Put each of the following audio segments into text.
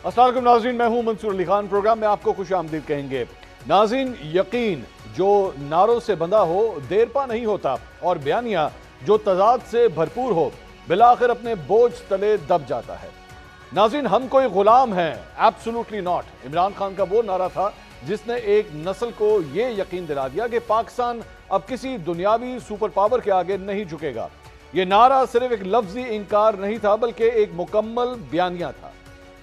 السلام علیکم ناظرین، میں ہوں منصور علی خان۔ پروگرام میں آپ کو خوش آمدید کہیں گے۔ ناظرین، یقین جو نعروں سے بندھا ہو دیر پا نہیں ہوتا، اور بیانیہ جو تضاد سے بھرپور ہو بالآخر اپنے بوجھ تلے دب جاتا ہے۔ ناظرین، ہم کوئی غلام ہیں؟ Absolutely not. عمران خان کا وہ نعرہ تھا جس نے ایک نسل کو یہ یقین دلا دیا کہ پاکستان اب کسی دنیاوی سپر پاور کے آگے نہیں جھکے گا۔ یہ نعرہ صرف ایک لفظی انکار نہیں تھا، بلکہ ایک مکمل بیانیہ تھا،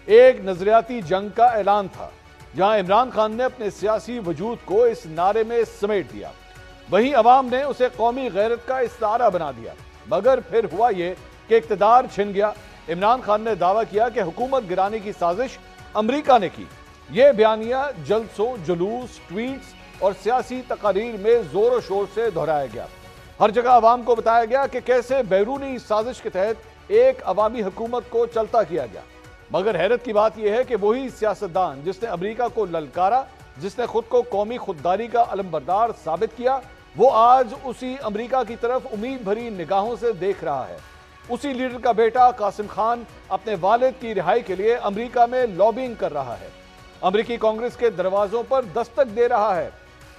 ایک نظریاتی جنگ کا اعلان تھا، جہاں عمران خان نے اپنے سیاسی وجود کو اس نعرے میں سمیٹ دیا، وہیں عوام نے اسے قومی غیرت کا استعارہ بنا دیا۔ مگر پھر ہوا یہ کہ اقتدار چھن گیا۔ عمران خان نے دعویٰ کیا کہ حکومت گرانے کی سازش امریکہ نے کی۔ یہ بیانیہ جلسوں، جلوس، ٹویٹس اور سیاسی تقاریر میں زور و شور سے دہرایا گیا۔ ہر جگہ عوام کو بتایا گیا کہ کیسے بیرونی سازش کے تحت ایک عوامی حکومت کو چلتا کیا گیا۔ مگر حیرت کی بات یہ ہے کہ وہی سیاستدان جس نے امریکہ کو للکارا، جس نے خود کو قومی خودداری کا علمبردار ثابت کیا، وہ آج اسی امریکہ کی طرف امید بھری نگاہوں سے دیکھ رہا ہے۔ اسی لیڈر کا بیٹا قاسم خان اپنے والد کی رہائی کے لیے امریکہ میں لابینگ کر رہا ہے، امریکی کانگریس کے دروازوں پر دستک دے رہا ہے،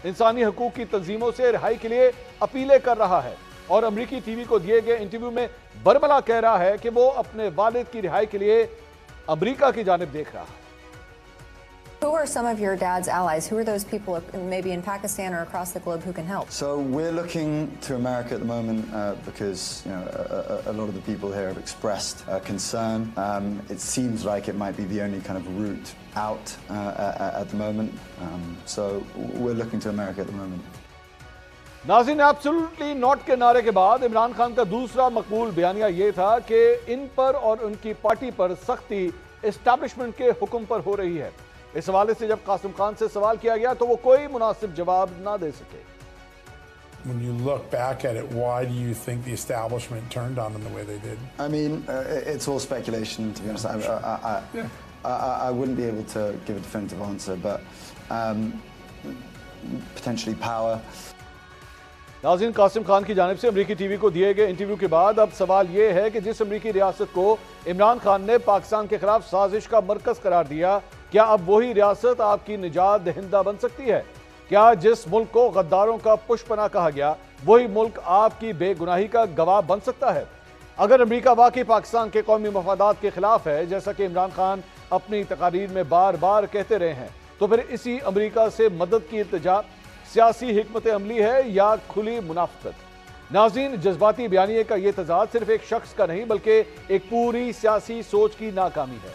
انسانی حقوق کی تنظیموں سے رہائی کے لیے اپیلیں کر رہا ہے، اور امریکی ٹی وی کو دیے گئے انٹرویو میں برملا کہہ رہا ہے کہ وہ اپنے والد کی رہائی کے لیے امریکہ کی جانب دیکھ رہا ہے۔ Who are some of your dad's allies? Who are those people maybe in Pakistan or across the globe who can help? So we're looking to America at the moment because a lot of the people here have expressed concern. It seems like it might be the only kind of route out at the moment. So we're looking to America at the moment. ناظرین، absolutely not کے نعرے کے بعد عمران خان کا دوسرا مقبول بیانیہ یہ تھا کہ ان پر اور ان کی پارٹی پر سختی اسٹیبلشمنٹ کے حکم پر ہو رہی ہے۔ اس حوالے سے جب قاسم خان سے سوال کیا گیا تو وہ کوئی مناسب جواب نہ دے سکے۔ When you look back at it, why do you think the establishment turned on them the way they did? I mean, it's all speculation, to be honest. I wouldn't be able to give a definitive answer, but potentially power. ناظرین، قاسم خان کی جانب سے امریکی T V کو دیے گئے interview کے بعد اب سوال یہ ہے کہ جس امریکی ریاست کو عمران خان نے پاکستان کے خلاف سازش کا مرکز قرار دیا، کیا اب وہی ریاست آپ کی نجات دہندہ بن سکتی ہے؟ کیا جس ملک کو غداروں کا پشپنا کہا گیا، وہی ملک آپ کی بے گناہی کا گواہ بن سکتا ہے؟ اگر امریکہ واقعی پاکستان کے قومی مفادات کے خلاف ہے، جیسا کہ عمران خان اپنی تقاریر میں بار بار کہتے رہے ہیں، تو پھر اسی امریکہ سے مدد کی التجا سیاسی حکمت عملی ہے یا کھلی منافقت؟ ناظرین، جذباتی بیانیے کا یہ تضاد صرف ایک شخص کا نہیں بلکہ ایک پوری سیاسی سوچ کی ناکامی ہے۔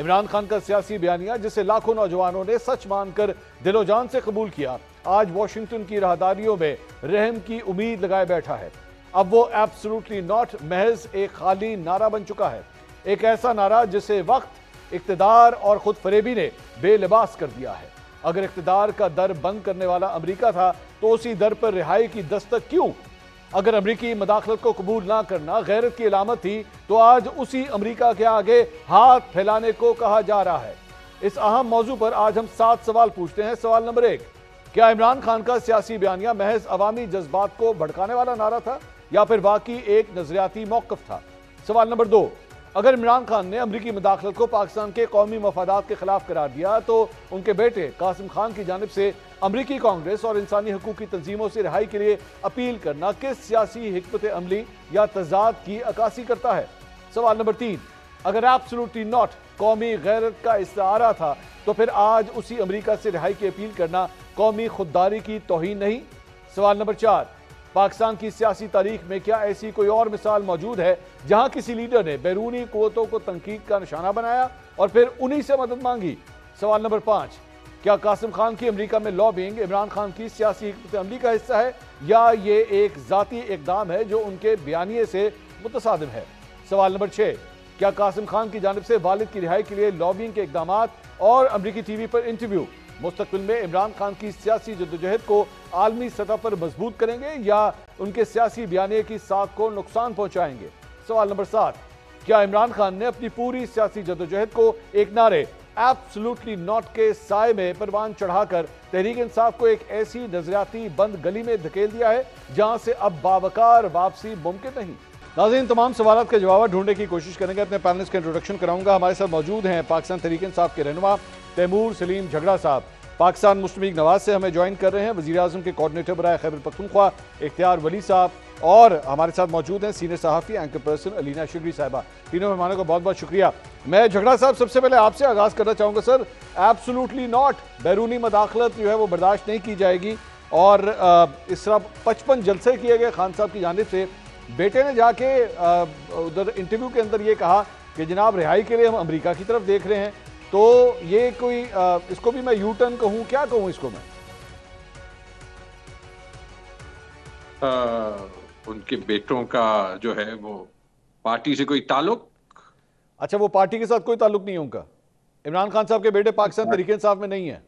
عمران خان کا سیاسی بیانیہ، جسے لاکھوں نوجوانوں نے سچ مان کر دل و جان سے قبول کیا، آج واشنگٹن کی راہداریوں میں رحم کی امید لگائے بیٹھا ہے۔ اب وہ ایبسولوٹلی ناٹ محض ایک خالی نعرہ بن چکا ہے، ایک ایسا نعرہ جسے وقت، اقتدار اور خود فریبی نے بے لباس کر دیا ہے۔ اگر اقتدار کا در بند کرنے والا امریکہ تھا تو اسی در پر رہائی کی دستک کیوں؟ اگر امریکی مداخلت کو قبول نہ کرنا غیرت کی علامت تھی تو آج اسی امریکہ کے آگے ہاتھ پھیلانے کو کہا جا رہا ہے۔ اس اہم موضوع پر آج ہم 7 سوال پوچھتے ہیں۔ سوال نمبر 1، کیا عمران خان کا سیاسی بیانیہ محض عوامی جذبات کو بھڑکانے والا نعرہ تھا یا پھر واقعی ایک نظریاتی موقف تھا؟ سوال نمبر 2، اگر عمران خان نے امریکی مداخلت کو پاکستان کے قومی مفادات کے خلاف قرار دیا تو ان کے بیٹے قاسم خان کی جانب سے امریکی کانگریس اور انسانی حقوق کی تنظیموں سے رہائی کے لیے اپیل کرنا کس سیاسی حکمت عملی یا تضاد کی عکاسی کرتا ہے؟ سوال نمبر 3، اگر ایبسولوٹلی ناٹ قومی غیرت کا استعارہ تھا تو پھر آج اسی امریکہ سے رہائی کی اپیل کرنا قومی خودداری کی توہین نہیں؟ سوال نمبر 4، پاکستان کی سیاسی تاریخ میں کیا ایسی کوئی اور مثال موجود ہے جہاں کسی لیڈر نے بیرونی قوتوں کو تنقید کا نشانہ بنایا اور پھر انہی سے مدد مانگی؟ سوال نمبر 5، کیا قاسم خان کی امریکہ میں لابینگ عمران خان کی سیاسی حکمت عملی کا حصہ ہے یا یہ ایک ذاتی اقدام ہے جو ان کے بیانیے سے متصادم ہے؟ سوال نمبر 6، کیا قاسم خان کی جانب سے والد کی رہائی کے لیے لابینگ کے اقدامات اور امریکی ٹی وی پر انٹرویو مستقبل میں عمران خان کی سیاسی جدوجہد کو عالمی سطح پر مضبوط کریں گے یا ان کے سیاسی بیانیے کی ساکھ کو نقصان پہنچائیں گے؟ سوال نمبر 7، کیا عمران خان نے اپنی پوری سیاسی جدوجہد کو ایک نعرے ایبسولوٹلی ناٹ کے سائے میں پروان چڑھا کر تحریک انصاف کو ایک ایسی نظریاتی بند گلی میں دھکیل دیا ہے جہاں سے اب باوقار واپسی ممکن نہیں؟ ناظرین تمام سوالات کے جواب ڈھونڈنے کی کوشش کریں گے. اپنے پینلسٹ کا انٹروڈکشن کراؤں گا. ہمارے ساتھ موجود ہیں پاکستان تحریک انصاف کے رہنما تیمور سلیم جھگڑا صاحب. پاکستان مسلم لیگ نواز سے ہمیں جوائن کر رہے ہیں وزیر اعظم کے کوآرڈینیٹر برائے خیبر پختونخوا اختیار ولی صاحب, اور ہمارے ساتھ موجود ہیں سینئر صحافی اینکر پرسن علینا شگری صاحبہ. تینوں مہمانوں کو بہت بہت شکریہ. میں جھگڑا صاحب سب سے پہلے آپ سے آغاز کرنا چاہوں گا. سر, ایبسولوٹلی ناٹ, بیرونی مداخلت جو ہے وہ برداشت نہیں کی جائے گی, اور اس طرح 55 جلسے کیے گئے خان صاحب کی جانب سے. بیٹے نے جا کے ادھر انٹرویو کے اندر یہ کہا کہ جناب رہائی کے لیے ہم امریکہ کی طرف دیکھ رہے ہیں, تو یہ کوئی اس کو بھی میں یو ٹرن کہوں, کیا کہوں اس کو میں؟ ان کے بیٹوں کا جو ہے وہ پارٹی سے کوئی تعلق؟ اچھا, وہ پارٹی کے ساتھ کوئی تعلق نہیں ہے ان کا؟ عمران خان صاحب کے بیٹے پاکستان تحریک انصاف میں نہیں ہیں؟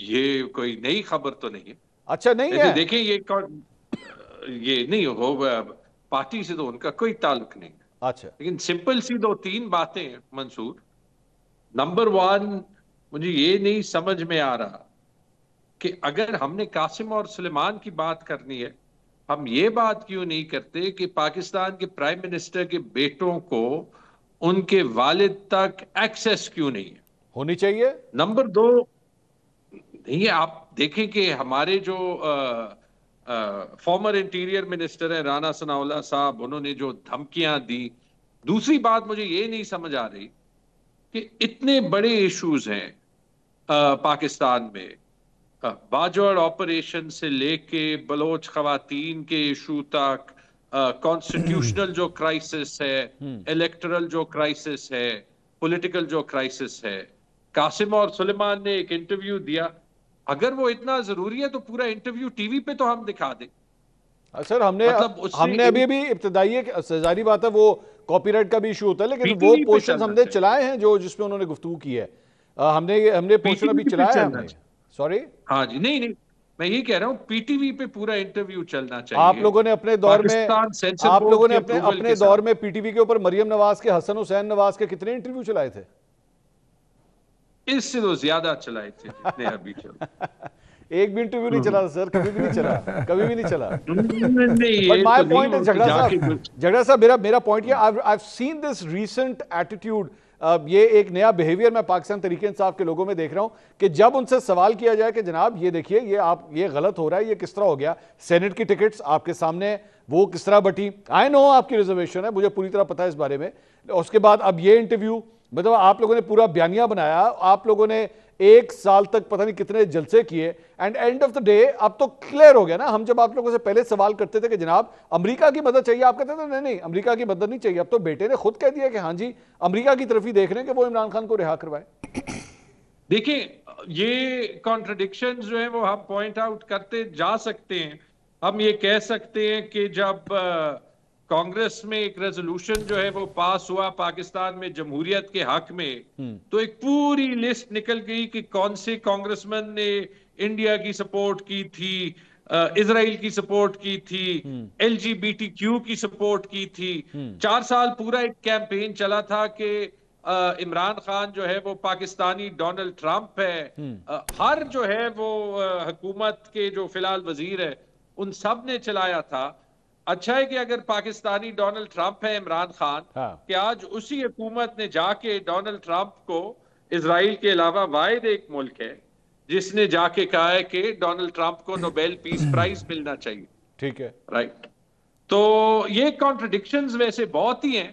یہ کوئی نئی خبر تو نہیں ہے. اچھا, نہیں ہے. دیکھیں یہ نہیں ہو, پارٹی سے تو ان کا کوئی تعلق نہیں. اچھا, لیکن سمپل سی 2-3 باتیں ہیں منصور. نمبر 1, مجھے یہ نہیں سمجھ میں آ رہا کہ اگر ہم نے قاسم اور سلیمان کی بات کرنی ہے, ہم یہ بات کیوں نہیں کرتے کہ پاکستان کے پرائم منسٹر کے بیٹوں کو ان کے والد تک ایکسیس کیوں نہیں ہے؟ ہونی چاہیے. نمبر 2, نہیں, آپ دیکھیں کہ ہمارے جو فارمر انٹیریئر منسٹر ہیں رانا ثناء اللہ صاحب, انہوں نے جو دھمکیاں دی. دوسری بات مجھے یہ نہیں سمجھ آ رہی کہ اتنے بڑے ایشوز ہیں پاکستان میں, باجوڑ آپریشن سے لے کے بلوچ خواتین کے ایشو تک, کانسٹیٹیوشنل جو کرائسس ہے, الیکٹرل جو کرائسس ہے, پولیٹیکل جو کرائسس ہے. قاسم اور سلیمان نے ایک انٹرویو دیا, اگر وہ اتنا ضروری ہے تو پورا انٹرویو ٹی وی پہ تو ہم دکھا دیں. سر, ہم نے ابھی ابتدائی ظاہری بات ہے وہ کاپی رائٹ کا بھی ایشو ہوتا ہے, لیکن وہ پورشنز ہم نے چلائے ہیں جس پہ انہوں نے گفتگو کی ہے. ہم نے پورشن ابھی چلایا ہے. ہم نے سوری, ہاں جی, نہیں, میں یہ کہہ رہا ہوں پی ٹی وی پہ پورا انٹرویو چلنا چاہیے. آپ لوگوں نے اپنے دور میں پی ٹی وی کے اوپر مریم نواز کے, حسن حسین نواز کے کتنے انٹرویو چلائے تھے؟ اس سے تو زیادہ چلائے تھے جتنے ابھی چل. ایک بھی انٹرویو نہیں چلا سر, کبھی بھی نہیں چلا. But my point is, جھگڑا صاحب, میرا پوائنٹ یہ, I've seen this recent attitude, یہ ایک نیا بیہیویئر میں پاکستان تحریک انصاف کے لوگوں میں دیکھ رہا ہوں کہ جب ان سے سوال کیا جائے کہ جناب یہ دیکھیے یہ غلط ہو رہا ہے, یہ کس طرح ہو گیا, سینٹ کی ٹکٹس آپ کے سامنے وہ کس طرح بٹی, I know آپ کی ریزرویشن ہے, مجھے پوری طرح پتا ہے اس بارے میں. اس کے بعد اب یہ انٹرویو, مطلب آپ لوگوں نے پورا بیانیہ بنایا, آپ لوگوں نے 1 سال تک پتہ نہیں کتنے جلسے کیے, and and of the day اب تو کلیئر ہو گیا نا. ہم جب آپ لوگوں سے پہلے سوال کرتے تھے کہ جناب امریکہ کی مدد چاہیے, آپ کہتے تھے نہیں امریکہ کی مدد نہیں چاہیے. اب تو بیٹے نے خود کہہ دیا کہ ہاں جی امریکہ کی طرف ہی دیکھ رہے ہیں کہ وہ عمران خان کو رہا کروائے. دیکھیں, یہ کانٹرڈکشنز جو ہیں وہ ہم پوائنٹ آؤٹ کرتے جا سکتے ہیں. ہم یہ کہہ سکتے ہیں کہ جب کانگریس میں ایک ریزولوشن جو ہے وہ پاس ہوا پاکستان میں جمہوریت کے حق میں, تو ایک پوری لسٹ نکل گئی کہ کون سے کانگریسمین نے انڈیا کی سپورٹ کی تھی, اسرائیل کی سپورٹ کی تھی, LGBTQ کی سپورٹ کی تھی. 4 سال پورا ایک کیمپین چلا تھا کہ عمران خان جو ہے وہ پاکستانی ڈونلڈ ٹرمپ ہے. ہر جو ہے وہ حکومت کے جو فی الحال وزیر ہے ان سب نے چلایا تھا. اچھا ہے کہ اگر پاکستانی ڈونلڈ ٹرمپ ہے عمران خان, کہ آج اسی حکومت نے جا کے ڈونلڈ ٹرمپ کو, اسرائیل کے علاوہ واحد ایک ملک ہے جس نے جا کے کہا ہے کہ ڈونلڈ ٹرمپ کو نوبیل پیس پرائز ملنا چاہیے. ٹھیک ہے, رائٹ. تو یہ کانٹرڈکشنز ویسے بہت ہی ہیں,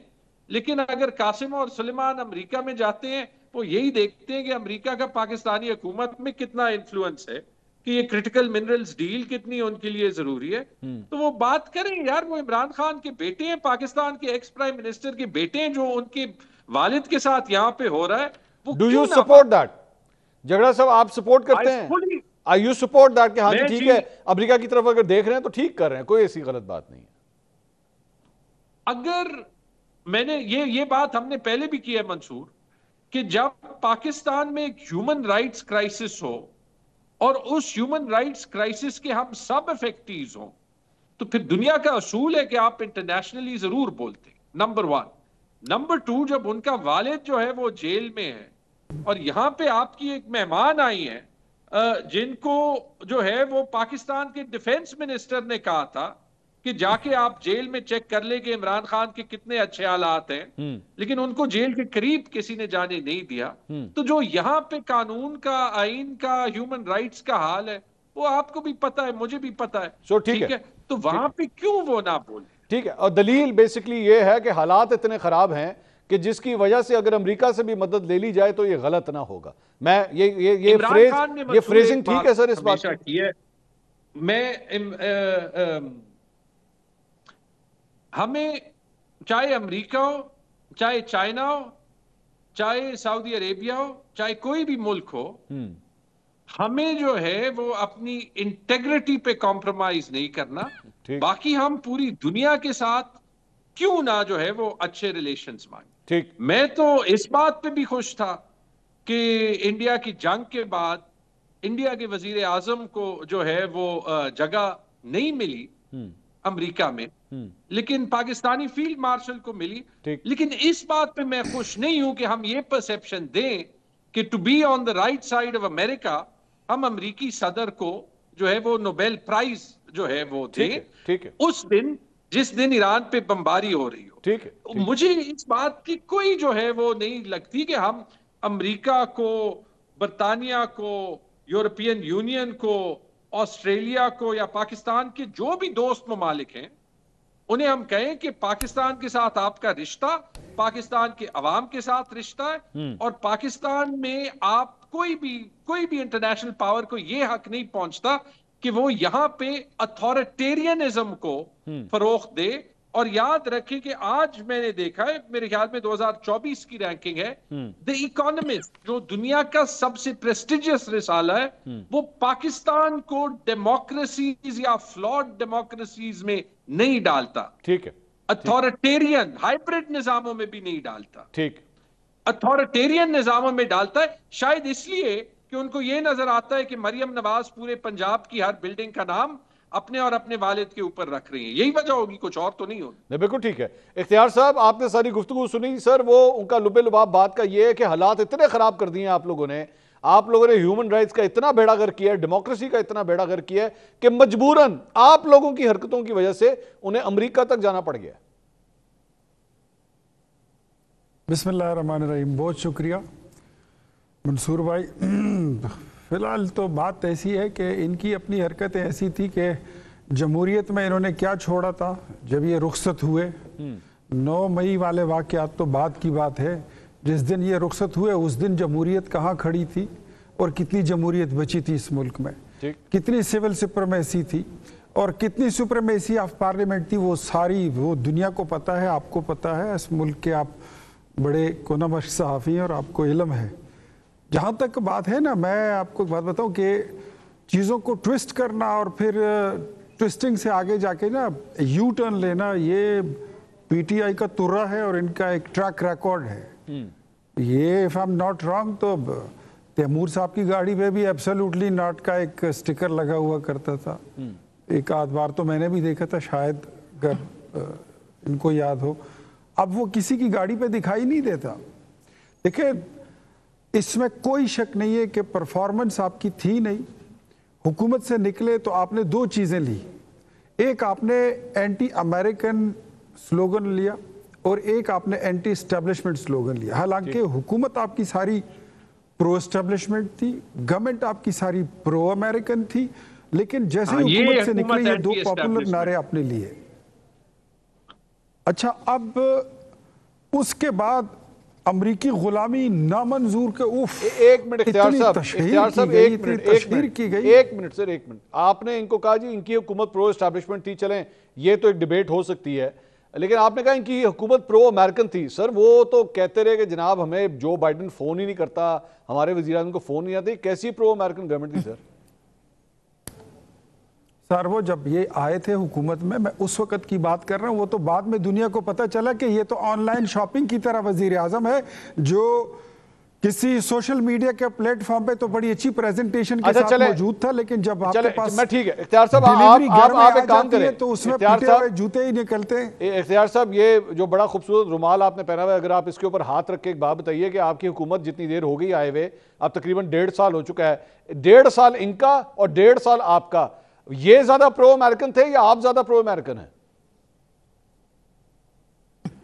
لیکن اگر قاسم اور سلیمان امریکہ میں جاتے ہیں وہ یہی دیکھتے ہیں کہ امریکہ کا پاکستانی حکومت میں کتنا انفلوئنس ہے, کہ یہ کرٹیکل منرلز ڈیل کتنی ان کے لیے ضروری ہے. تو وہ بات کریں یار, وہ عمران خان کے بیٹے ہیں, پاکستان کے ایکس پرائم منسٹر کے بیٹے ہیں, جو ان کے والد کے ساتھ یہاں پہ ہو رہا ہے. Do you support that? جھگڑا صاحب آپ سپورٹ کرتے ہیں؟ آئی یو سپورٹ دیٹ کہ ہاں جی ٹھیک ہے امریکہ کی طرف اگر دیکھ رہے ہیں تو ٹھیک کر رہے ہیں, کوئی ایسی غلط بات نہیں ہے؟ اگر میں نے یہ بات ہم نے پہلے بھی کی ہے منصور, کہ جب پاکستان میں ایک ہیومن رائٹس کرائسس ہو اور اس ہیومن رائٹس کرائسس کے ہم سب افیکٹیز ہوں, تو پھر دنیا کا اصول ہے کہ آپ انٹرنیشنلی ضرور بولتے. نمبر 1. نمبر 2, جب ان کا والد جو ہے وہ جیل میں ہے اور یہاں پہ آپ کی ایک مہمان آئی ہیں جن کو جو ہے وہ پاکستان کے ڈیفنس منسٹر نے کہا تھا کہ جا کے آپ جیل میں چیک کر لیں کہ عمران خان کے کتنے اچھے حالات ہیں، لیکن ان کو جیل کے قریب کسی نے جانے نہیں دیا. تو جو یہاں پہ قانون کا، آئین کا، ہیومن رائٹس کا حال ہے وہ آپ کو بھی پتا ہے، مجھے بھی پتا ہے. ٹھیک ہے، تو وہاں پہ کیوں وہ نہ بولے؟ ٹھیک ہے. اور دلیل بیسکلی یہ ہے کہ حالات اتنے خراب ہیں کہ جس کی وجہ سے اگر امریکہ سے بھی مدد لے لی جائے تو یہ غلط نہ ہوگا. میں یہ فریزنگ ٹھیک ہے سر اس بات کی ہے. میں ہمیں چاہے امریکہ ہو، چاہے چائنا ہو، چاہے سعودی عربیہ ہو، چاہے کوئی بھی ملک ہو، ہمیں جو ہے وہ اپنی انٹیگریٹی پہ کمپرومائز نہیں کرنا. باقی ہم پوری دنیا کے ساتھ کیوں نہ جو ہے وہ اچھے ریلیشنز مانگیں. میں تو اس بات پہ بھی خوش تھا کہ انڈیا کی جنگ کے بعد انڈیا کے وزیر اعظم کو جو ہے وہ جگہ نہیں ملی امریکہ میں، لیکن پاکستانی فیلڈ مارشل کو ملی. لیکن اس بات پہ میں خوش نہیں ہوں کہ ہم یہ پرسیپشن دیں کہ to be on the right side of America ہم امریکی صدر کو جو ہے وہ نوبیل پرائز جو ہے وہ دیں اس دن جس دن ایران پہ بمباری ہو رہی ہو. مجھے اس بات کی کوئی جو ہے وہ نہیں لگتی کہ ہم امریکہ کو، برطانیہ کو، یورپین یونین کو، آسٹریلیا کو یا پاکستان کے جو بھی دوست ممالک ہیں انہیں ہم کہیں کہ پاکستان کے ساتھ آپ کا رشتہ پاکستان کے عوام کے ساتھ رشتہ ہے، اور پاکستان میں آپ کوئی بھی انٹرنیشنل پاور کو یہ حق نہیں پہنچتا کہ وہ یہاں پہ اتھارٹیرینزم کو فروغ دے. اور یاد رکھیں کہ آج میں نے دیکھا ہے، میرے خیال میں 2024 کی رینکنگ ہے، دی اکانومسٹ جو دنیا کا سب سے پریسٹیجیس رسالہ ہے، وہ پاکستان کو ڈیموکریسیز یا فلاڈ ڈیموکریسیز میں نہیں ڈالتا. ٹھیک ہے. اتھارٹیرین ہائبرڈ نظاموں میں بھی نہیں ڈالتا. ٹھیک. اتھارٹیرین نظاموں میں ڈالتا ہے، شاید اس لیے کہ ان کو یہ نظر آتا ہے کہ مریم نواز پورے پنجاب کی ہر بلڈنگ کا نام اپنے اور اپنے والد کے اوپر رکھ رہی ہیں. یہی وجہ ہوگی، کچھ اور تو نہیں ہوگی. بالکل ٹھیک ہے. اختیار صاحب آپ نے ساری گفتگو سنی. سر وہ ان کا لب لباب بات کا یہ ہے کہ حالات اتنے خراب کر دیے ہیں آپ لوگوں نے ہیومن رائٹس کا اتنا بیڑا گر کیا ہے، ڈیموکریسی کا اتنا بیڑا گر کیا ہے کہ مجبوراً آپ لوگوں کی حرکتوں کی وجہ سے انہیں امریکہ تک جانا پڑ گیا. بسم اللہ الرحمن الرحیم. بہت شکریہ منصور بھائی. فی الحال تو بات ایسی ہے کہ ان کی اپنی حرکتیں ایسی تھی کہ جمہوریت میں انہوں نے کیا چھوڑا تھا جب یہ رخصت ہوئے. 9 مئی والے واقعات تو بعد کی بات ہے. جس دن یہ رخصت ہوئے اس دن جمہوریت کہاں کھڑی تھی اور کتنی جمہوریت بچی تھی اس ملک میں، کتنی سول سپریمیسی تھی اور کتنی سپریمیسی آف پارلیمنٹ تھی، وہ ساری وہ دنیا کو پتہ ہے، آپ کو پتہ ہے. اس ملک کے آپ بڑے کونمش صحافی ہیں اور آپ کو علم ہے. جہاں تک بات ہے نا، میں آپ کو ایک بات بتاؤں کہ چیزوں کو ٹوسٹ کرنا اور پھر ٹوسٹنگ سے آگے جا کے نا یو ٹرن لینا، یہ پی ٹی آئی کا ترہ ہے اور ان کا ایک ٹریک ریکارڈ ہے. یہ if I'm not wrong تو تیمور صاحب کی گاڑی پہ بھی ایبسلیوٹلی ناٹ کا ایک سٹیکر لگا ہوا کرتا تھا. ایک آدھ بار تو میں نے بھی دیکھا تھا، شاید اگر ان کو یاد ہو. اب وہ کسی کی گاڑی پہ دکھائی نہیں دیتا. دیکھیں اس میں کوئی شک نہیں ہے کہ پرفارمنس آپ کی تھی نہیں. حکومت سے نکلے تو آپ نے 2 چیزیں لی. ایک آپ نے اینٹی امریکن سلوگن لیا اور ایک آپ نے اینٹی اسٹیبلشمنٹ سلوگن لیا. حالانکہ حکومت آپ کی ساری پرو اسٹیبلشمنٹ تھی، گورنمنٹ آپ کی ساری پرو امریکن تھی، لیکن جیسے حکومت سے نکلے یہ 2 پاپولر نعرے آپ نے لیے. اچھا اب اس کے بعد امریکی غلامی نامنظور کے ایک منٹ اختیار صاحب ایک منٹ سر، ایک منٹ. آپ نے ان کو کہا جی ان کی حکومت پرو اسٹیبلشمنٹ تھی، چلیں یہ تو ایک ڈیبیٹ ہو سکتی ہے، لیکن آپ نے کہا ان کی حکومت پرو امریکن تھی. سر وہ تو کہتے رہے کہ جناب ہمیں جو بائیڈن فون ہی نہیں کرتا، ہمارے وزیر اعظم کو فون نہیں آتے. کیسی پرو امریکن گورنمنٹ تھی سر؟ سر وہ جب یہ آئے تھے حکومت میں اس وقت کی بات کر رہا ہوں. وہ تو بعد میں دنیا کو پتہ چلا کہ یہ تو آن لائن شاپنگ کی طرح وزیر اعظم ہے، جو کسی سوشل میڈیا کے پلیٹ فارم پہ تو بڑی اچھی پریزنٹیشن کے ساتھ موجود تھا، لیکن جب آپ کے پاس میں ٹھیک ہے اختیار صاحب آپ ایک کام کریں تو اس میں پھٹے ہوئے جوتے ہی نکلتے ہیں. اختیار صاحب یہ جو بڑا خوبصورت رومال آپ نے پہنا ہوا ہے، اگر آپ اس کے اوپر ہاتھ رکھ کے ایک بات بتائیے کہ آپ کی حکومت جتنی دیر ہو گئی آئے ہوئے، اب تقریباً 1.5 سال ہو چکا ہے. 1.5 سال ان کا اور 1.5 سال آپ کا، یہ زیادہ پرو امریکن تھے یا آپ زیادہ پرو امریکن ہیں؟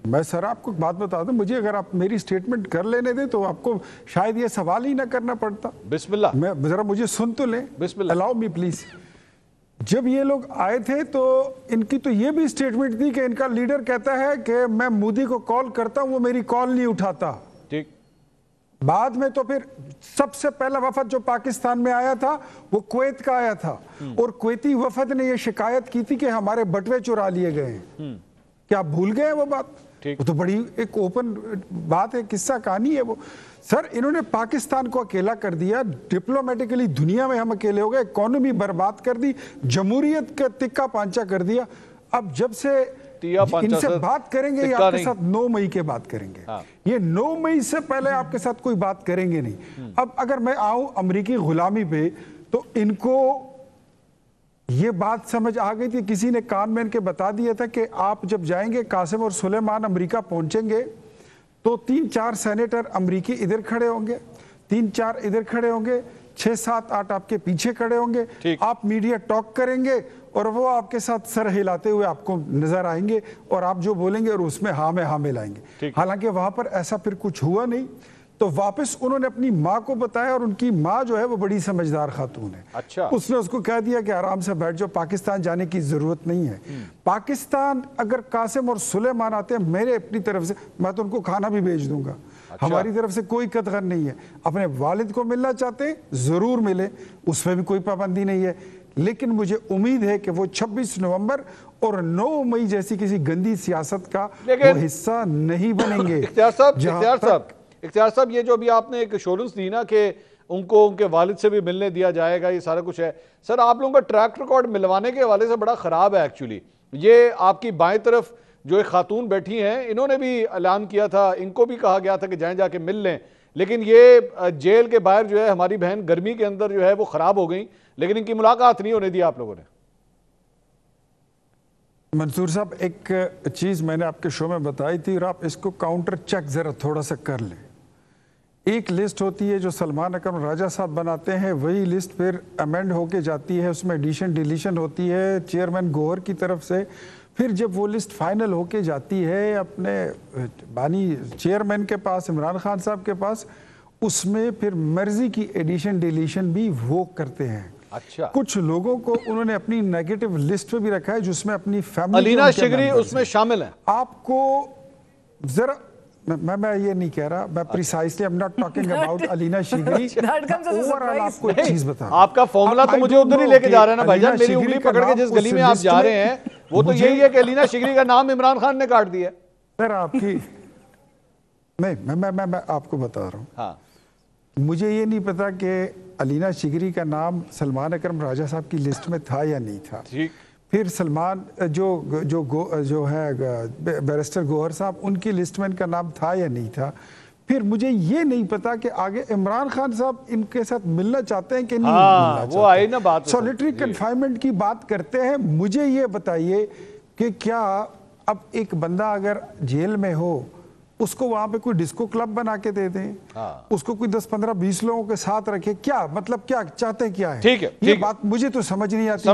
میں سر آپ کو بات بتا دوں, مجھے اگر آپ میری سٹیٹمنٹ کر لینے دیں تو آپ کو شاید یہ سوال ہی نہ کرنا پڑتا. بسم اللہ. میں ذرا مجھے سن تو لیں. بسم اللہ. الاؤ می پلیز. جب یہ لوگ آئے تھے تو ان کی تو یہ بھی سٹیٹمنٹ تھی کہ ان کا لیڈر کہتا ہے کہ میں مودی کو کال کرتا ہوں, وہ میری کال نہیں اٹھاتا. ٹھیک. بعد میں تو پھر سب سے پہلا وفد جو پاکستان میں آیا تھا وہ کویت کا آیا تھا, اور کویتی وفد نے یہ شکایت کی تھی کہ ہمارے بٹوے چرا لیے گئے ہیں. کیا آپ بھول گئے وہ بات؟ وہ تو بڑی ایک اوپن بات ہے, قصہ کہانی ہے وہ. سر انہوں نے پاکستان کو اکیلا کر دیا, ڈپلومیٹکلی دنیا میں ہم اکیلے ہو گئے, اکانومی برباد کر دی, جمہوریت کا تکہ پانچا کر دیا. اب جب سے ان سے بات کریں گے یہ آپ کے ساتھ 9 مئی کے بات کریں گے. یہ 9 مئی سے پہلے آپ کے ساتھ کوئی بات کریں گے نہیں. اب اگر میں آؤں امریکی غلامی پہ, تو ان کو یہ بات سمجھ آ گئی تھی, کسی نے کان میں ان کے بتا دیا تھا کہ آپ جب جائیں گے قاسم اور سلیمان امریکہ پہنچیں گے تو 3-4 سینیٹر امریکی ادھر کھڑے ہوں گے, 3-4 ادھر کھڑے ہوں گے, 6-7-8 آپ کے پیچھے کھڑے ہوں گے. آپ میڈیا ٹاک کریں گے اور وہ آپ کے ساتھ سر ہلاتے ہوئے آپ کو نظر آئیں گے, اور آپ جو بولیں گے اور اس میں ہاں میں ہاں ملائیں گے. حالانکہ وہاں پر ایسا پھر کچھ ہوا نہیں. تو واپس انہوں نے اپنی ماں کو بتایا, اور ان کی ماں جو ہے وہ بڑی سمجھدار خاتون ہے. اچھا. اس نے اس کو کہہ دیا کہ آرام سے بیٹھ جاؤ, پاکستان جانے کی ضرورت نہیں ہے. پاکستان اگر قاسم اور سلیمان آتے ہیں میرے اپنی طرف سے, میں تو ان کو کھانا بھی بھیج دوں گا. ہماری طرف سے کوئی قدغن نہیں ہے. اپنے والد کو ملنا چاہتے ہیں ضرور ملے, اس میں بھی کوئی پابندی نہیں ہے. لیکن مجھے امید ہے کہ وہ 26 نومبر اور 9 مئی جیسی کسی گندی سیاست کا وہ حصہ نہیں بنیں گے. اختیار صاحب, یہ جو ابھی آپ نے ایک ایشورنس دی نا کہ ان کو ان کے والد سے بھی ملنے دیا جائے گا, یہ سارا کچھ ہے. سر آپ لوگوں کا ٹریک ریکارڈ ملوانے کے حوالے سے بڑا خراب ہے ایکچولی. یہ آپ کی بائیں طرف جو ایک خاتون بیٹھی ہیں, انہوں نے بھی اعلان کیا تھا, ان کو بھی کہا گیا تھا کہ جائیں جا کے مل لیں, لیکن یہ جیل کے باہر جو ہے ہماری بہن گرمی کے اندر جو ہے وہ خراب ہو گئیں, لیکن ان کی ملاقات نہیں ہونے دی آپ لوگوں نے. منصور صاحب ایک چیز میں نے آپ کے شو میں بتائی تھی, اور آپ اس کو کاؤنٹر چیک ذرا تھوڑا سا کر لیں. ایک لسٹ ہوتی ہے جو سلمان اکرم راجہ صاحب بناتے ہیں, وہی لسٹ پھر امینڈ ہو کے جاتی ہے, اس میں ایڈیشن ڈیلیشن ہوتی ہے چیئرمین گوہر کی طرف سے. پھر جب وہ لسٹ فائنل ہو کے جاتی ہے اپنے بانی چیئرمین کے پاس, عمران خان صاحب کے پاس, اس میں پھر مرضی کی ایڈیشن ڈیلیشن بھی وہ کرتے ہیں. اچھا. کچھ لوگوں کو انہوں نے اپنی نیگیٹو لسٹ پہ بھی رکھا ہے جس میں اپنی فیملی, علینا شگری اس میں شامل ہیں. آپ کو ذرا میں یہ نہیں کہہ رہا, میں precisely I'm not talking about علینا شگری. اوورآل آپ کو ایک چیز بتا, آپ کا فارمولا تو مجھے ادھر ہی لے کے جا رہا ہے نا بھائی جان, میری انگلی پکڑ کے جس گلی میں آپ جا رہے ہیں وہ تو یہی ہے کہ علینا شگری کا نام عمران خان نے کاٹ دیا. سر آپ کی نہیں, میں آپ کو بتا رہا ہوں. ہاں, مجھے یہ نہیں پتا کہ علینا شگری کا نام سلمان اکرم راجہ صاحب کی لسٹ میں تھا یا نہیں تھا. پھر سلمان جو ہے بیرسٹر گوہر صاحب, ان کی لسٹ میں ان کا نام تھا یا نہیں تھا. پھر مجھے یہ نہیں پتا کہ آگے عمران خان صاحب ان کے ساتھ ملنا چاہتے ہیں کہ نہیں ملنا وہ آئی نا بات, سولیٹری کنفائنمنٹ کی بات کرتے ہیں. مجھے یہ بتائیے کہ کیا اب ایک بندہ اگر جیل میں ہو, اس کو وہاں پہ کوئی ڈسکو کلب بنا کے دے دیں, اس کو کوئی 10-15-20 لوگوں کے ساتھ رکھے, کیا مطلب, کیا چاہتے کیا ہے؟ یہ بات مجھے تو سمجھ نہیں آتی.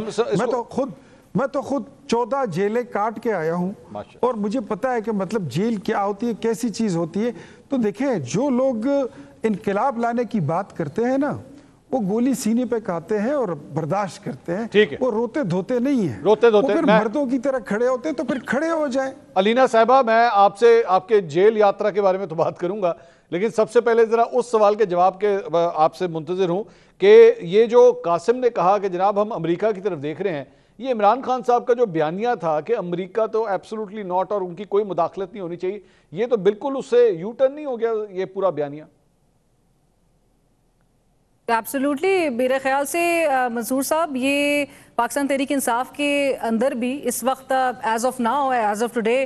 میں تو خود 14 جیلیں کاٹ کے آیا ہوں, اور مجھے پتا ہے کہ مطلب جیل کیا ہوتی ہے, کیسی چیز ہوتی ہے. تو دیکھیں, جو لوگ انقلاب لانے کی بات کرتے ہیں نا, وہ گولی سینے پہ کھاتے ہیں اور برداشت کرتے ہیں, وہ روتے دھوتے نہیں ہیں, وہ پھر مردوں کی طرح کھڑے ہوتے ہیں, تو پھر کھڑے ہو جائیں. علینا صاحبہ, میں آپ سے آپ کے جیل یاترا کے بارے میں تو بات کروں گا, لیکن سب سے پہلے ذرا اس سوال کے جواب کے آپ سے منتظر ہوں کہ یہ جو قاسم نے کہا کہ جناب ہم امریکہ کی طرف دیکھ رہے ہیں, یہ عمران خان صاحب کا جو بیانیہ تھا کہ امریکہ تو ایبسولوٹلی ناٹ اور ان کی کوئی مداخلت نہیں ہونی چاہیے, یہ تو بالکل اس سے یو ٹرن نہیں ہو گیا یہ پورا بیانیہ؟ ایبسولوٹلی میرے خیال سے منصور صاحب, یہ پاکستان تحریک انصاف کے اندر بھی اس وقت as of now, as of today,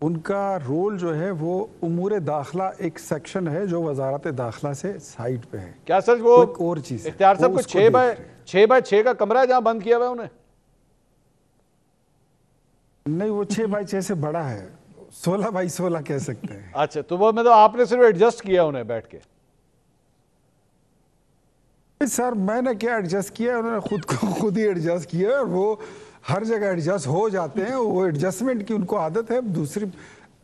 ان کا رول جو ہے وہ امور داخلہ ایک سیکشن ہے جو وزارت داخلہ سے سائٹ پہ ہے. کیا سر وہ ایک اور چیز ہے اختیار صاحب کو 6x6 کا کمرہ ہے جہاں بند کیا ہوا ہے انہیں؟ نہیں، وہ 6x6 سے بڑا ہے، 16x16 کہہ سکتے ہیں. اچھا، تو وہ مطلب آپ نے صرف ایڈجسٹ کیا انہیں بیٹھ کے؟ سر میں نے کیا ایڈجسٹ کیا، انہوں نے خود ہی ایڈجسٹ کیا، اور وہ ہر جگہ ایڈجسٹ ہو جاتے ہیں. وہ ایڈجسٹمنٹ کی ان کو عادت ہے. دوسری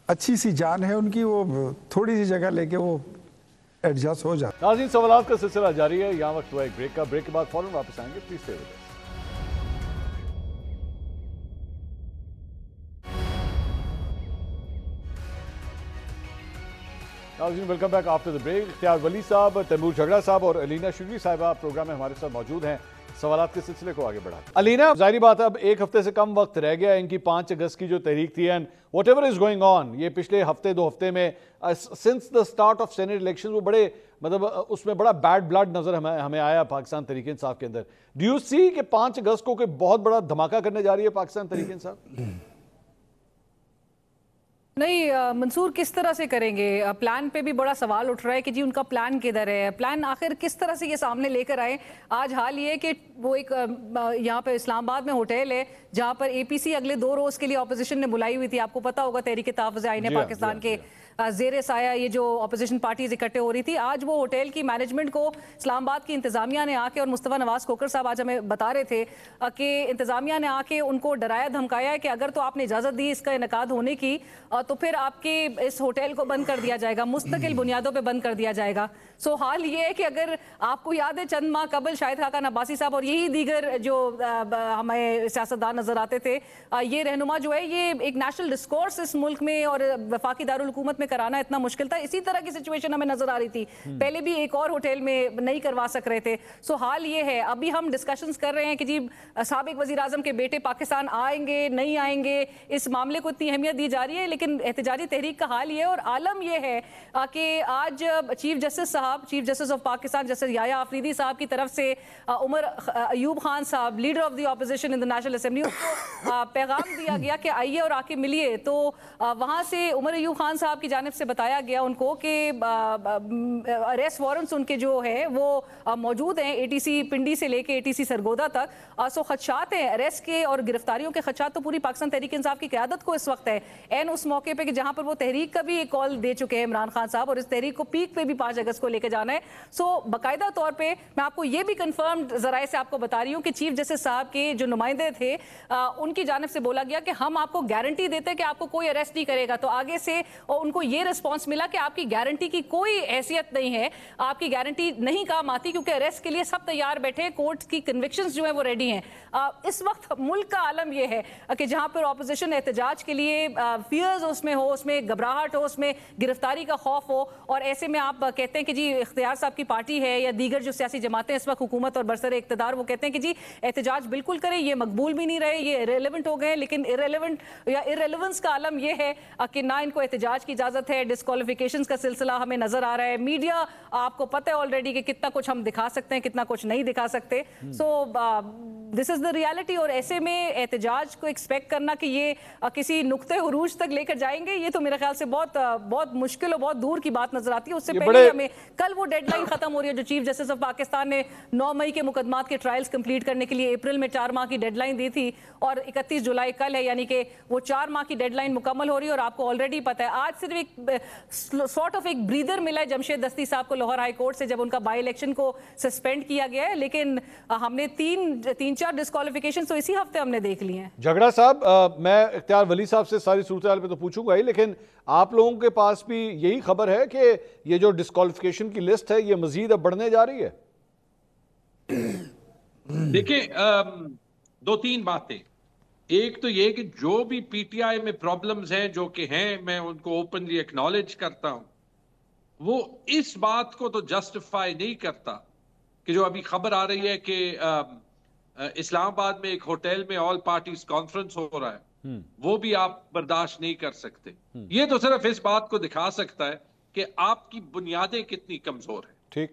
اچھی سی جان ہے ان کی، وہ تھوڑی سی جگہ لے کے وہ ایڈجسٹ ہو جاتے ہیں. ناظرین، سوالات کا سلسلہ جاری ہے. یہاں وقت ہوا ایک بریک کا. بریک کے بعد فوراً واپس آئیں گے. Please stay with us. ناظرین، welcome back after the break. Ikhtiar Wali صاحب، تیمور جھگڑا صاحب اور علینا شجوی صاحبہ پروگرام میں ہمارے ساتھ موجود ہیں. سوالات کے سلسلے کو آگے بڑھا. علینا، ظاہری بات ہے اب ایک ہفتے سے کم وقت رہ گیا ان کی 5 اگست کی جو تحریک تھی، and what ever is going on, یہ پچھلے ہفتے 2 ہفتے میں since the start of senate election وہ بڑے مطلب اس میں بڑا بیڈ بلڈ نظر ہمیں آیا پاکستان تحریک انصاف کے اندر. ڈو یو سی کہ 5 اگست کو کوئی بہت بڑا دھماکہ کرنے جا رہی ہے پاکستان تحریک انصاف؟ نہیں منصور، کس طرح سے کریں گے؟ پلان پہ بھی بڑا سوال اٹھ رہا ہے کہ جی ان کا پلان کدھر ہے؟ پلان آخر کس طرح سے یہ سامنے لے کر آئے؟ آج حال یہ کہ وہ ایک یہاں پہ اسلام آباد میں ہوٹل ہے جہاں پر اے پی سی اگلے 2 روز کے لیے اپوزیشن نے بلائی ہوئی تھی. آپ کو پتا ہوگا تحریک تحفظ آئین پاکستان کے زیر سایہ یہ جو اپوزیشن پارٹیز اکٹھے ہو رہی تھی. آج وہ ہوٹل کی مینجمنٹ کو اسلام آباد کی انتظامیہ نے آ کے، اور مصطفیٰ نواز کھوکھر صاحب آج ہمیں بتا رہے تھے کہ انتظامیہ نے آ کے ان کو ڈرایا دھمکایا ہے کہ اگر تو آپ نے اجازت دی اس کا انعقاد ہونے کی تو پھر آپ کے اس ہوٹل کو بند کر دیا جائے گا، مستقل بنیادوں پہ بند کر دیا جائے گا. سو حال یہ ہے کہ اگر آپ کو یاد ہے چند ماہ قبل شاہد خاقان عباسی صاحب اور یہی دیگر جو ہمیں سیاستدان نظر آتے تھے، یہ رہنما جو ہے، یہ ایک نیشنل ڈسکورس اس ملک میں اور وفاقی دارالحکومت میں کرانا اتنا مشکل تھا. اسی طرح کی سچویشن ہمیں نظر آ رہی تھی. پہلے بھی ایک اور ہوٹل میں نہیں کروا سک رہے تھے. سو حال یہ ہے، ابھی ہم ڈسکشنز کر رہے ہیں کہ جی سابق وزیر اعظم کے بیٹے پاکستان آئیں گے نہیں آئیں گے، اس معاملے کو اتنی اہمیت دی جا رہی ہے. لیکن احتجاجی تحریک کا حال یہ ہے اور عالم یہ ہے کہ آج chief justice of Pakistan justice Yahya Afridi صاحب کی طرف سے عمر ایوب خان صاحب، leader of the opposition in the national assembly, کو پیغام دیا گیا کہ آئیے اور آ کے ملیے. تو وہاں سے عمر ایوب خان صاحب کی جانب سے بتایا گیا ان کو کہ اریسٹ وارنٹس ان کے جو ہے وہ موجود ہیں اے ٹی سی پنڈی سے لے کے اے ٹی سی سرگودا تک. سو خدشات ہیں اریسٹ کے اور گرفتاریوں کے خدشات تو پوری پاکستان تحریک انصاف کی قیادت کو اس وقت ہے، این اس موقع پہ کہ جہاں پر وہ تحریک کا بھی ایک کال دے چکے ہیں عمران خان صاحب، اور اس تحریک کو پیک پہ بھی 5 اگست کو لے کے جانا ہے. سو باقاعدہ طور پہ میں آپ کو یہ بھی کنفرمڈ ذرائع سے آپ کو بتا رہی ہوں کہ چیف جسٹس صاحب کے جو نمائندے تھے ان کی جانب سے بولا گیا کہ ہم آپ کو گارنٹی دیتے کہ آپ کو کوئی اریسٹ نہیں کرے گا. تو آگے سے ان کو یہ رسپانس ملا کہ آپ کی گارنٹی کی کوئی حیثیت نہیں ہے، آپ کی گارنٹی نہیں کام آتی کیونکہ اریسٹ کے لیے سب تیار بیٹھے، کورٹ کی کنوکشنز جو ہیں وہ ریڈی ہیں. اس وقت ملک کا عالم یہ ہے کہ جہاں پر اپوزیشن احتجاج کے لیے فیئرز اس میں ہو، اس میں گھبراہٹ ہو، اس میں گرفتاری کا خوف ہو، اور ایسے میں آپ کہتے ہیں کہ جی اختیار صاحب کی پارٹی ہے یا دیگر جو سیاسی جماعتیں اس وقت حکومت اور برسر اقتدار، وہ کہتے ہیں کہ جی احتجاج بالکل کریں، یہ مقبول بھی نہیں رہے، یہ ریلیونٹ ہو گئے. لیکن ریلیونٹ یا ارریلیونس کا عالم یہ ہے کہ نہ ان کو احتجاج کی اجازت ہے. ڈسکوالیفیکیشنز کا سلسلہ ہمیں نظر آ رہا ہے. میڈیا آپ کو پتہ ہے آلریڈی کہ کتنا کچھ ہم دکھا سکتے ہیں، کتنا کچھ نہیں دکھا سکتے. سو دس از دا ریالٹی. اور ایسے میں احتجاج کو ایکسپیکٹ کرنا کہ یہ کسی نقطہ عروج تک لے کر جائیں گے، یہ تو میرے خیال سے بہت مشکل اور بہت دور کی بات نظر آتی ہے. اس سے پہلے ہمیں کل وہ ڈیڈ لائن ختم ہو رہی ہے جو چیف جسٹس آف پاکستان نے 9 مئی کے مقدمات کے ٹرائلز کمپلیٹ کرنے کے لیے اپریل میں 4 ماہ کی ڈیڈ لائن دی تھی، اور 31 جولائی کل ہے، یعنی کہ وہ 4 ماہ کی ڈیڈ لائن مکمل ہو رہی ہے. اور آپ کو آلریڈی پتہ ہے آج صرف ایک سارٹ آف ایک بریدر ملا ہے جمشید دستی صاحب کو لاہور ہائی کورٹ سے، جب ان کا بائی الیکشن کو سسپینڈ کیا گیا ہے. لیکن ہم نے 3-4 ڈسکوالیفیکیشن تو اسی ہفتے ہم نے دیکھ لی ہیں. جھگڑا صاحب، میں اختیار ولی صاحب سے ساری صورتحال پہ تو پوچھوں گا ہی، لیکن آپ لوگوں کے پاس بھی یہی خبر ہے کہ یہ جو ڈسکوالیفیکیشن کی لسٹ ہے یہ مزید اب بڑھنے جا رہی ہے؟ دیکھیں 2-3 باتیں. ایک تو یہ کہ جو بھی پی ٹی آئی میں پرابلمز ہیں جو کہ ہیں، میں ان کو اوپنلی ایکنالج کرتا ہوں، وہ اس بات کو تو جسٹیفائی نہیں کرتا کہ جو ابھی خبر آ رہی ہے کہ اسلام آباد میں ایک ہوٹل میں آل پارٹیز کانفرنس ہو رہا ہے، وہ بھی آپ برداشت نہیں کر سکتے. یہ تو صرف اس بات کو دکھا سکتا ہے کہ آپ کی بنیادیں کتنی کمزور ہیں. ٹھیک،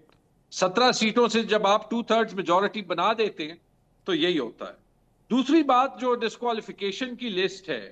17 سیٹوں سے جب آپ 2/3 میجورٹی بنا دیتے ہیں تو یہی ہوتا ہے. دوسری بات جو ڈسکوالیفیکیشن کی لسٹ ہے،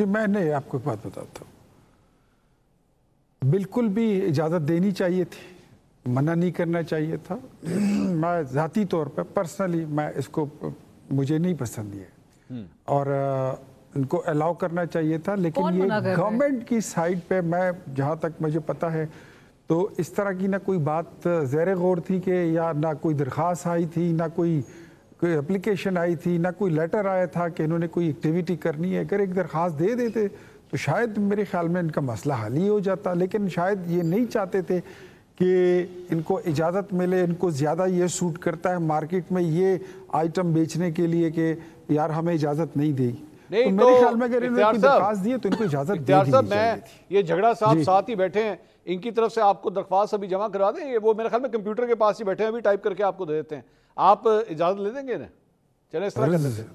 جی میں نہیں آپ کو ایک بات بتاتا ہوں, بالکل بھی اجازت دینی چاہیے تھی, منع نہیں کرنا چاہیے تھا. میں ذاتی طور پہ پرسنلی میں اس کو مجھے نہیں پسند یہ, اور ان کو الاؤ کرنا چاہیے تھا, لیکن یہ گورنمنٹ کی سائڈ پہ میں جہاں تک مجھے پتا ہے تو اس طرح کی نہ کوئی بات زیر غور تھی کہ, یا نہ کوئی درخواست آئی تھی, نہ کوئی اپلیکیشن آئی تھی, نہ کوئی لیٹر آیا تھا کہ انہوں نے کوئی ایکٹیویٹی کرنی ہے. اگر ایک درخواست دے دیتے تو شاید میرے خیال میں ان کا مسئلہ حل ہی ہو جاتا, لیکن شاید یہ نہیں چاہتے تھے کہ ان کو اجازت ملے. ان کو زیادہ یہ سوٹ کرتا ہے مارکیٹ میں یہ آئٹم بیچنے کے لیے کہ یار ہمیں اجازت نہیں دی. تو میرے خیال میں اگر انہوں نے درخواست دی تو ان کو اجازت دے دینی چاہیے تھی. یہ جھگڑا صاحب ساتھ ہی بیٹھے ہیں, ان کی طرف سے آپ کو درخواست ابھی جمع کروا دیں, وہ میرے خیال میں کمپیوٹر کے پاس ہی بیٹھے ہیں, ابھی ٹائپ کر کے آپ کو دے دیتے ہیں. آپ اجازت لے دیں گے انہیں؟ چلیں اس طرح کر لیتے ہیں.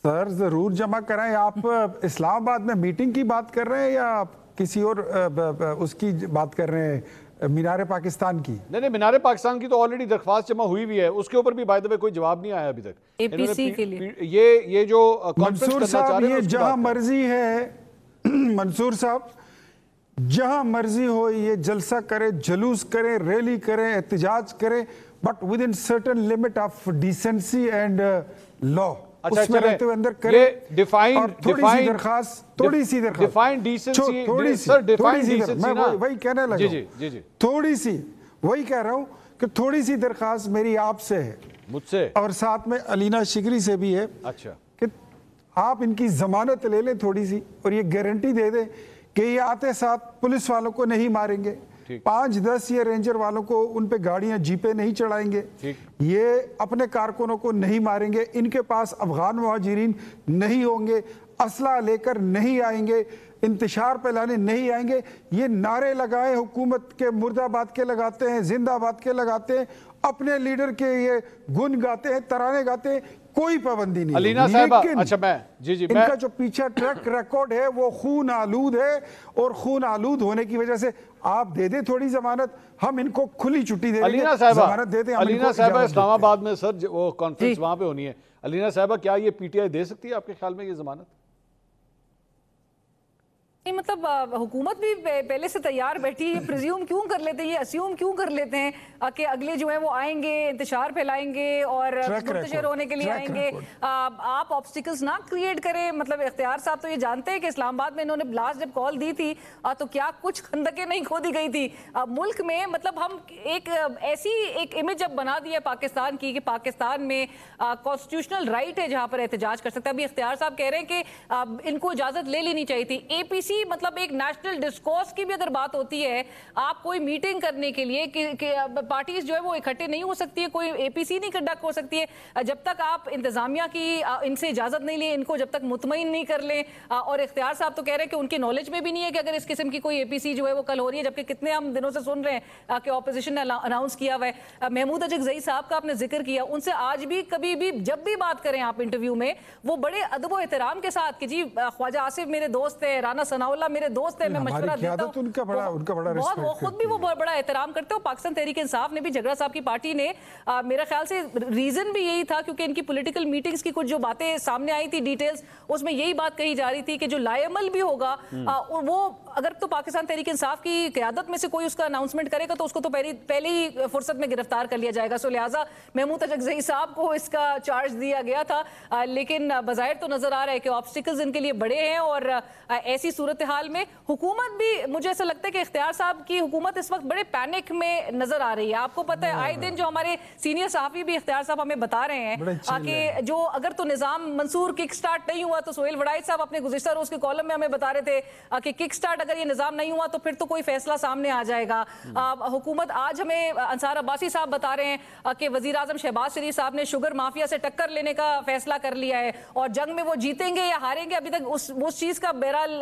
سر ضرور جمع کرائیں. آپ اسلام آباد میں میٹنگ کی بات کر رہے ہیں یا کسی اور اس کی بات کر رہے ہیں, مینار پاکستان کی؟ نہیں, مینار پاکستان کی تو آلریڈی درخواست جمع ہوئی بھی ہے, اس کے اوپر بھی بائی دا وے کوئی جواب نہیں آیا ابھی تک. اے پی سی کے لیے یہ جو منصور صاحب یہ جہاں مرضی ہے, منصور صاحب جہاں مرضی ہو یہ جلسہ کرے, جلوس کرے, ریلی کرے, احتجاج کرے, but within certain limit of decency and law. اس میں رہتے ہوئے اندر کرے, اور تھوڑی سی وہی کہہ رہا ہوں کہ تھوڑی سی درخواست میری آپ سے ہے, مجھ سے, اور ساتھ میں علینا شکری سے بھی ہے. اچھا, کہ آپ ان کی ضمانت لے لیں تھوڑی سی, اور یہ گارنٹی دے دیں کہ یہ آتے ساتھ پولیس والوں کو نہیں ماریں گے, 5-10 یہ رینجر والوں کو ان پہ گاڑیاں جیپیں نہیں چڑھائیں گے, یہ اپنے کارکنوں کو نہیں ماریں گے, ان کے پاس افغان مہاجرین نہیں ہوں گے, اسلحہ لے کر نہیں آئیں گے, انتشار پھیلانے نہیں آئیں گے. یہ نعرے لگائیں حکومت کے, مرد آباد کے لگاتے ہیں, زندہ آباد کے لگاتے ہیں, اپنے لیڈر کے یہ گن گاتے ہیں, ترانے گاتے ہیں, کوئی پابندی نہیں. علینا صاحبہ, اچھا میں ان کا جو پیچھے ٹریک ریکارڈ ہے وہ خون آلود ہے, اور خون آلود ہونے کی وجہ سے آپ دے دیں تھوڑی ضمانت, ہم ان کو کھلی چھٹی دے دیں, ضمانت دے دیں. علینا صاحبہ اسلام آباد میں سر وہ کانفرنس وہاں پہ ہونی ہے, علینا صاحبہ کیا یہ پی ٹی آئی دے سکتی ہے آپ کے خیال میں یہ ضمانت؟ مطلب حکومت بھی پہلے سے تیار بیٹھی ہے, پریزیوم کیوں کر لیتے ہیں, یہ اسیوم کیوں کر لیتے ہیں کہ اگلے جو ہیں وہ آئیں گے, انتشار پھیلائیں گے اور منتشر ہونے کے لیے آئیں گے. آپ آبسٹیکلز نہ کریٹ کریں. مطلب اختیار صاحب تو یہ جانتے ہیں کہ اسلام آباد میں انہوں نے لاسٹ جب کال دی تھی تو کیا کچھ خندقیں نہیں کھودی گئی تھی ملک میں. مطلب ہم ایک ایسی ایک امیج اب بنا دی ہے پاکستان کی کہ پاکستان میں کانسٹیٹیوشنل رائٹ ہے جہاں پر احتجاج کر سکتا ہے. ابھی اختیار صاحب کہہ رہے ہیں کہ ان کو اجازت لے لینی چاہیے تھی. اے پی سی مطلب ایک نیشنل ڈسکورس کی بھی اگر بات ہوتی ہے, آپ کوئی میٹنگ کرنے کے لیے کہ پارٹیز جو ہے وہ اکٹھے نہیں ہو سکتی ہے, کوئی اے پی سی نہیں کنڈکٹ ہو سکتی ہے جب تک آپ انتظامیہ کی ان سے اجازت نہیں لیں, ان کو جب تک مطمئن نہیں کر لیں. اور اختیار صاحب تو کہہ رہے ہیں کہ ان کی نالج میں بھی نہیں ہے کہ اگر اس قسم کی کوئی اے پی سی جو ہے وہ کل ہو رہی ہے, جبکہ کتنے ہم دنوں سے سن رہے ہیں کہ اپوزیشن نے اناؤنس کیا ہوا ہے. محمود اجگزئی صاحب کا آپ نے ذکر کیا, ان سے آج بھی کبھی بھی جب بھی بات کریں آپ انٹرویو میں وہ بڑے ادب و احترام کے ساتھ کہ جی خواجہ آصف میرے دوست ہے, رانا ثناء اللہ میرے دوست ہے, میں مشورہ دیتا ہوں. ان کا بڑا بہت, وہ خود بھی وہ بڑا احترام کرتے ہیں. پاکستان تحریک انصاف نے بھی جھگڑا صاحب کی پارٹی نے میرا خیال سے ریزن بھی یہی تھا کیونکہ ان کی پولیٹیکل میٹنگز کی کچھ جو باتیں سامنے آئی تھی ڈیٹیلز, اس میں یہی بات کہی جا رہی تھی کہ جو لائے عمل بھی ہوگا وہ اگر تو پاکستان تحریک انصاف کی قیادت میں سے کوئی اس کا اناؤنسمنٹ کرے گا تو اس کو تو پہلے ہی فرصت میں گرفتار کر لیا جائے گا. سو لہٰذا محمود اجگزئی صاحب کو اس کا چارج دیا گیا تھا, لیکن بظاہر تو نظر آ رہا ہے کہ آبسٹیکلز ان کے لیے بڑے ہیں. اور ایسی صورتحال میں حکومت بھی, مجھے ایسا لگتا ہے کہ اختیار صاحب کی حکومت اس وقت بڑے پینک میں نظر آ رہی ہے. آپ کو پتہ ہے آئے دن جو ہمارے سینئر صحافی بھی اختیار صاحب ہمیں بتا رہے ہیں کہ جو اگر تو نظام منصور کک سٹارٹ نہیں ہوا, تو سہیل وڑائچ صاحب اپنے گزشتہ روز کے کالم میں ہمیں بتا رہے تھے کہ کک سٹارٹ اگر یہ نظام نہیں ہوا تو پھر تو کوئی فیصلہ سامنے آ جائے گا. حکومت آج ہمیں انصار عباسی صاحب بتا رہے ہیں کہ وزیر اعظم شہباز شریف صاحب نے شوگر مافیا سے ٹکر لینے کا فیصلہ کر لیا ہے, اور جنگ میں وہ جیتیں گے یا ہاریں گے ابھی تک اس چیز کا بہرحال